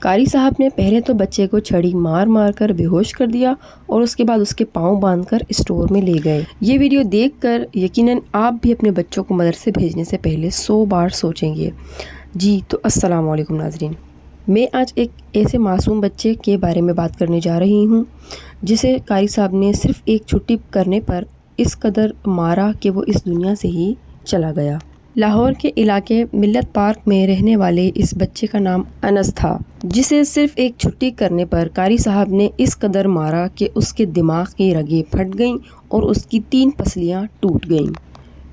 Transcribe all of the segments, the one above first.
قاری صاحب نے پہلے تو بچے کو چھڑی مار مار کر بے ہوش کر دیا اور اس کے بعد اس کے پاؤں باندھ کر اسٹور میں لے گئے۔ یہ ویڈیو دیکھ کر یقیناً آپ بھی اپنے بچوں کو مدرسے بھیجنے سے پہلے 100 بار سوچیں گے۔ جی تو السلام علیکم ناظرین، میں آج ایک ایسے معصوم بچے کے بارے میں بات کرنے جا رہی ہوں جسے قاری صاحب نے صرف ایک چھٹی کرنے پر اس قدر مارا کہ وہ اس دنیا سے ہی چلا گیا۔ لاہور کے علاقے ملت پارک میں رہنے والے اس بچے کا نام انس تھا، جسے صرف ایک چھٹی کرنے پر قاری صاحب نے اس قدر مارا کہ اس کے دماغ کی رگیں پھٹ گئیں اور اس کی 3 پسلیاں ٹوٹ گئیں۔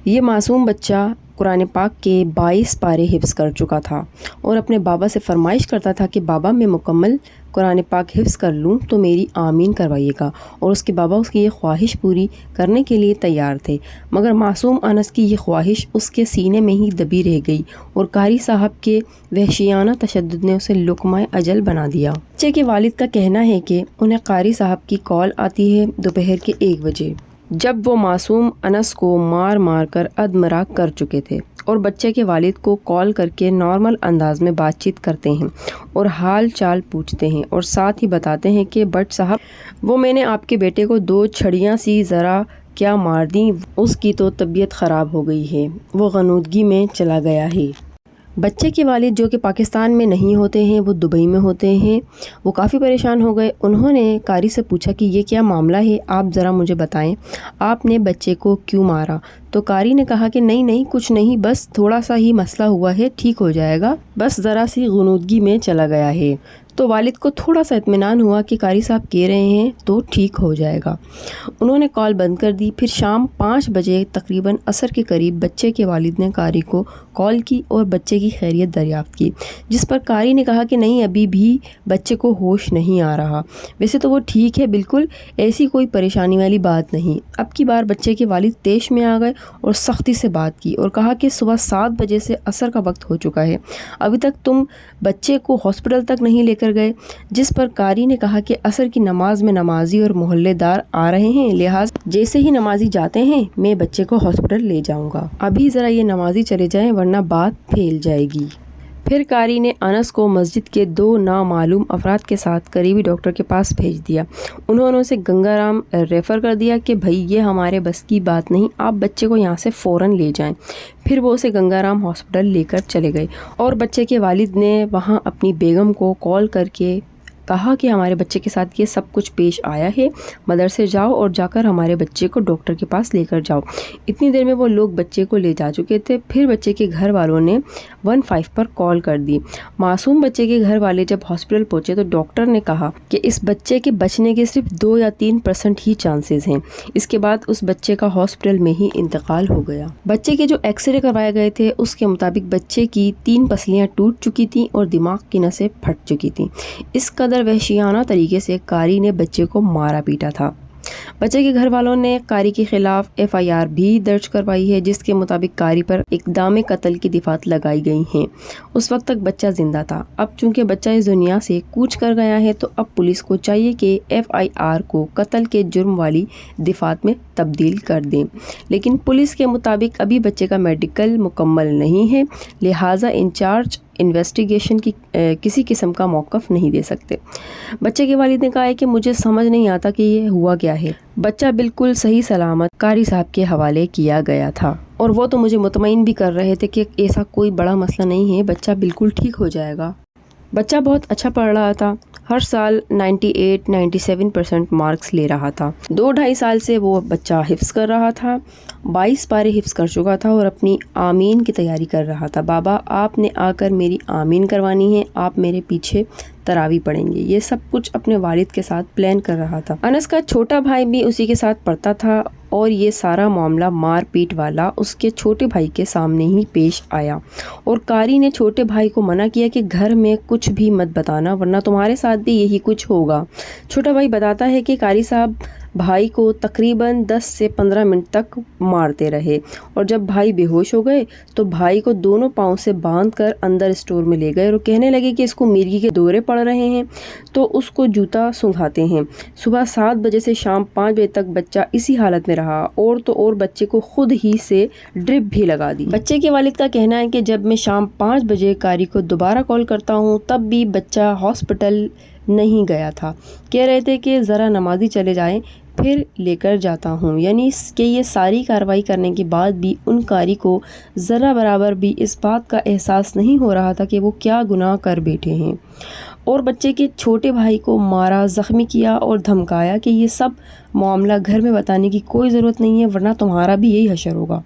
یہ معصوم بچہ قرآن پاک کے 22 پارے حفظ کر چکا تھا اور اپنے بابا سے فرمائش کرتا تھا کہ بابا میں مکمل قرآن پاک حفظ کر لوں تو میری آمین کروائیے گا، اور اس کے بابا اس کی یہ خواہش پوری کرنے کے لیے تیار تھے، مگر معصوم انس کی یہ خواہش اس کے سینے میں ہی دبی رہ گئی اور قاری صاحب کے وحشیانہ تشدد نے اسے لقمہ اجل بنا دیا۔ بچے کے والد کا کہنا ہے کہ انہیں قاری صاحب کی کال آتی ہے دوپہر کے 1 بجے، جب وہ معصوم انس کو مار مار کر ادمراک کر چکے تھے، اور بچے کے والد کو کال کر کے نارمل انداز میں بات چیت کرتے ہیں اور حال چال پوچھتے ہیں اور ساتھ ہی بتاتے ہیں کہ بٹ صاحب وہ میں نے آپ کے بیٹے کو 2 چھڑیاں سی ذرا کیا مار دیں، اس کی تو طبیعت خراب ہو گئی ہے، وہ غنودگی میں چلا گیا ہے۔ بچے کے والد جو کہ پاکستان میں نہیں ہوتے ہیں، وہ دبئی میں ہوتے ہیں، وہ کافی پریشان ہو گئے۔ انہوں نے قاری سے پوچھا کہ یہ کیا معاملہ ہے، آپ ذرا مجھے بتائیں، آپ نے بچے کو کیوں مارا؟ تو قاری نے کہا کہ نہیں کچھ نہیں، بس تھوڑا سا ہی مسئلہ ہوا ہے، ٹھیک ہو جائے گا، بس ذرا سی غنودگی میں چلا گیا ہے۔ تو والد کو تھوڑا سا اطمینان ہوا کہ قاری صاحب کہہ رہے ہیں تو ٹھیک ہو جائے گا۔ انہوں نے کال بند کر دی۔ پھر شام 5 بجے تقریباً عصر کے قریب بچے کے والد نے قاری کو کال کی اور بچے کی خیریت دریافت کی، جس پر قاری نے کہا کہ نہیں، ابھی بھی بچے کو ہوش نہیں آ رہا، ویسے تو وہ ٹھیک ہے، بالکل ایسی کوئی پریشانی والی بات نہیں۔ اب کی بار بچے کے والد طیش میں آ گئے اور سختی سے بات کی اور کہا کہ صبح 7 بجے سے عصر کا وقت ہو چکا ہے، ابھی تک تم بچے کو ہاسپٹل تک نہیں لے کر گئے، جس پر قاری نے کہا کہ عصر کی نماز میں نمازی اور محلے دار آ رہے ہیں، لہٰذا جیسے ہی نمازی جاتے ہیں میں بچے کو ہاسپٹل لے جاؤں گا، ابھی ذرا یہ نمازی چلے جائیں ورنہ بات پھیل جائے گی۔ پھر قاری نے انس کو مسجد کے 2 نامعلوم افراد کے ساتھ قریبی ڈاکٹر کے پاس بھیج دیا۔ انہوں نے اسے گنگا رام ریفر کر دیا کہ بھائی یہ ہمارے بس کی بات نہیں، آپ بچے کو یہاں سے فوراً لے جائیں۔ پھر وہ اسے گنگا رام ہاسپٹل لے کر چلے گئے اور بچے کے والد نے وہاں اپنی بیگم کو کال کر کے کہا کہ ہمارے بچے کے ساتھ یہ سب کچھ پیش آیا ہے، مدرسے جاؤ اور جا کر ہمارے بچے کو ڈاکٹر کے پاس لے کر جاؤ۔ اتنی دیر میں وہ لوگ بچے کو لے جا چکے تھے۔ پھر بچے کے گھر والوں نے 15 پر کال کر دی۔ معصوم بچے کے گھر والے جب ہاسپٹل پہنچے تو ڈاکٹر نے کہا کہ اس بچے کے بچنے کے صرف 2 یا 3% ہی چانسز ہیں۔ اس کے بعد اس بچے کا ہاسپٹل میں ہی انتقال ہو گیا۔ بچے کے جو ایکس رے کروائے گئے تھے اس کے مطابق بچے کی 3 پسلیاں ٹوٹ چکی تھیں اور دماغ کی نسیں پھٹ چکی تھیں۔ اس قدر وحشیانہ طریقے سے قاری نے بچے کو مارا پیٹا تھا۔ بچے کے گھر والوں نے قاری کے خلاف FIR بھی درج کروائی ہے، جس کے مطابق قاری پر اقدام قتل کی دفعات لگائی گئی ہیں۔ اس وقت تک بچہ زندہ تھا۔ اب چونکہ بچہ اس دنیا سے کوچ کر گیا ہے تو اب پولیس کو چاہیے کہ FIR کو قتل کے جرم والی دفعات میں تبدیل کر دیں، لیکن پولیس کے مطابق ابھی بچے کا میڈیکل مکمل نہیں ہے، لہٰذا انچارج انویسٹیگیشن کی کسی قسم کا موقف نہیں دے سکتے۔ بچے کے والد نے کہا ہے کہ مجھے سمجھ نہیں آتا کہ یہ ہوا کیا ہے، بچہ بالکل صحیح سلامت قاری صاحب کے حوالے کیا گیا تھا اور وہ تو مجھے مطمئن بھی کر رہے تھے کہ ایسا کوئی بڑا مسئلہ نہیں ہے، بچہ بالکل ٹھیک ہو جائے گا۔ بچہ بہت اچھا پڑھ رہا تھا، ہر سال 98-97% مارکس لے رہا تھا۔ 2-2.5 سال سے وہ بچہ حفظ کر رہا تھا، 22 پارے حفظ کر چکا تھا اور اپنی آمین کی تیاری کر رہا تھا۔ بابا آپ نے آ کر میری آمین کروانی ہے، آپ میرے پیچھے تراویح پڑھیں گے، یہ سب کچھ اپنے والد کے ساتھ پلان کر رہا تھا۔ انس کا چھوٹا بھائی بھی اسی کے ساتھ پڑھتا تھا اور یہ سارا معاملہ مار پیٹ والا اس کے چھوٹے بھائی کے سامنے ہی پیش آیا اور قاری نے چھوٹے بھائی کو منع کیا کہ گھر میں کچھ بھی مت بتانا ورنہ تمہارے ساتھ بھی یہی کچھ ہوگا۔ چھوٹا بھائی بتاتا ہے کہ قاری صاحب بھائی کو تقریباً 10 سے 15 منٹ تک مارتے رہے، اور جب بھائی بے ہوش ہو گئے تو بھائی کو دونوں پاؤں سے باندھ کر اندر اسٹور میں لے گئے اور کہنے لگے کہ اس کو مرغی کے دورے پڑ رہے ہیں تو اس کو جوتا سنگھاتے ہیں۔ صبح 7 بجے سے شام 5 بجے تک بچہ اسی حالت میں رہا، اور تو اور بچے کو خود ہی سے ڈرپ بھی لگا دی۔ بچے کے والد کا کہنا ہے کہ جب میں شام 5 بجے قاری کو دوبارہ کال کرتا ہوں تب بھی بچہ ہاسپٹل نہیں گیا تھا، کہہ رہے تھے کہ ذرا نمازی چلے جائیں پھر لے کر جاتا ہوں، یعنی کہ یہ ساری کارروائی کرنے کے بعد بھی ان قاری کو ذرا برابر بھی اس بات کا احساس نہیں ہو رہا تھا کہ وہ کیا گناہ کر بیٹھے ہیں، اور بچے کے چھوٹے بھائی کو مارا، زخمی کیا اور دھمکایا کہ یہ سب معاملہ گھر میں بتانے کی کوئی ضرورت نہیں ہے ورنہ تمہارا بھی یہی حشر ہوگا۔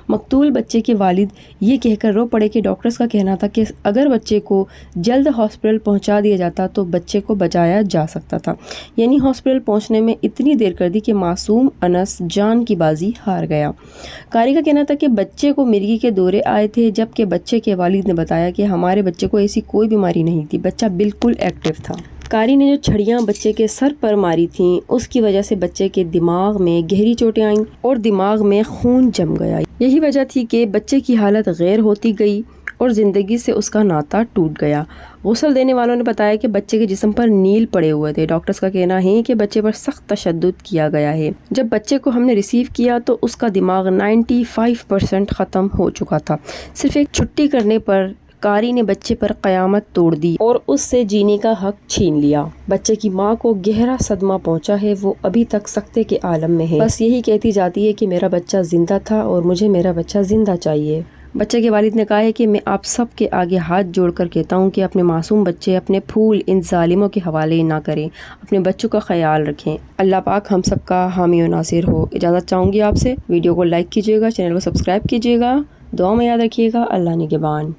مقتول بچے کے والد یہ کہہ کر رو پڑے کہ ڈاکٹرز کا کہنا تھا کہ اگر بچے کو جلد ہاسپٹل پہنچا دیا جاتا تو بچے کو بچایا جا سکتا تھا، یعنی ہاسپٹل پہنچنے میں اتنی دیر کر دی کہ معصوم انس جان کی بازی ہار گیا۔ قاری کا کہنا تھا کہ بچے کو مرغی کے دورے آئے تھے، جبکہ بچے کے والد نے بتایا کہ ہمارے بچے کو ایسی کوئی بیماری نہیں تھی، بچہ بالکل ایکٹیو تھا۔ قاری نے جو چھڑیاں بچے کے سر پر ماری تھیں اس کی وجہ سے بچے کے دماغ میں گہری چوٹیں آئیں اور دماغ میں خون جم گیا، یہی وجہ تھی کہ بچے کی حالت غیر ہوتی گئی اور زندگی سے اس کا ناطہ ٹوٹ گیا۔ غسل دینے والوں نے بتایا کہ بچے کے جسم پر نیل پڑے ہوئے تھے۔ ڈاکٹرز کا کہنا ہے کہ بچے پر سخت تشدد کیا گیا ہے۔ جب بچے کو ہم نے ریسیو کیا تو اس کا دماغ 95% ختم ہو چکا تھا۔ صرف ایک چھٹی کرنے پر قاری نے بچے پر قیامت توڑ دی اور اس سے جینے کا حق چھین لیا۔ بچے کی ماں کو گہرا صدمہ پہنچا ہے، وہ ابھی تک سکتے کے عالم میں ہے، بس یہی کہتی جاتی ہے کہ میرا بچہ زندہ تھا اور مجھے میرا بچہ زندہ چاہیے۔ بچے کے والد نے کہا ہے کہ میں آپ سب کے آگے ہاتھ جوڑ کر کہتا ہوں کہ اپنے معصوم بچے، اپنے پھول ان ظالموں کے حوالے نہ کریں، اپنے بچوں کا خیال رکھیں۔ اللہ پاک ہم سب کا حامی و ناصر ہو۔ اجازت چاہوں گی آپ سے، ویڈیو کو لائک کیجیے گا، چینل کو سبسکرائب کیجیے گا، دعا میں یاد رکھیے گا۔ اللہ نگہبان۔